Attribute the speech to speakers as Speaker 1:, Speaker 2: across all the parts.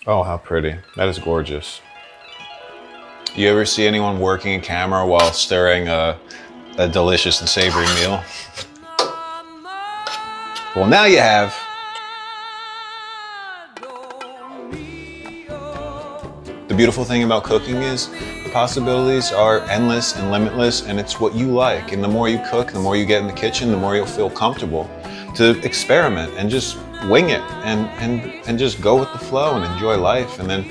Speaker 1: Oh, how pretty. That is gorgeous. You ever see anyone working a camera while stirring a delicious and savory meal? Well, now you have. The beautiful thing about cooking is the possibilities are endless and limitless, and it's what you like. And the more you cook, the more you get in the kitchen, the more you'll feel comfortable to experiment and just wing it and just go with the flow and enjoy life and then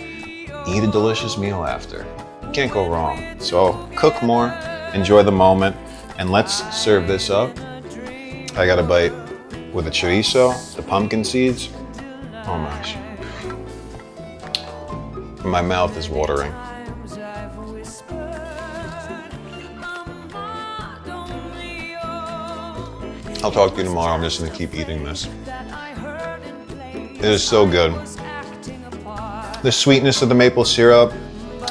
Speaker 1: eat a delicious meal after. You can't go wrong. So cook more, enjoy the moment, and let's serve this up. I got a bite with the chorizo, the pumpkin seeds. Oh my gosh. My mouth is watering. I'll talk to you tomorrow. I'm just gonna keep eating this. It is so good. The sweetness of the maple syrup,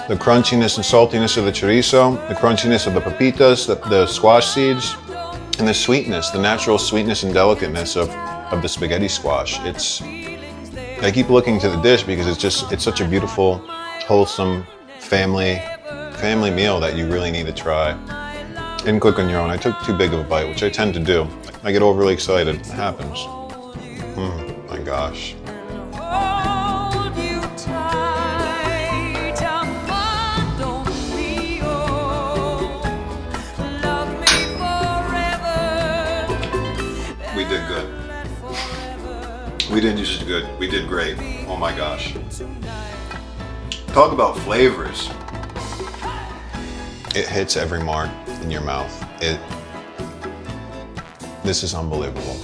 Speaker 1: the crunchiness and saltiness of the chorizo, the crunchiness of the pepitas, the squash seeds, and the sweetness, the natural sweetness and delicateness of the spaghetti squash. I keep looking to the dish because it's such a beautiful, wholesome family meal that you really need to try. And cook on your own. I took too big of a bite, which I tend to do. I get overly excited. It happens. My gosh. We did good. We didn't do just good. We did great. Oh my gosh. Talk about flavors. It hits every mark in your mouth. This is unbelievable.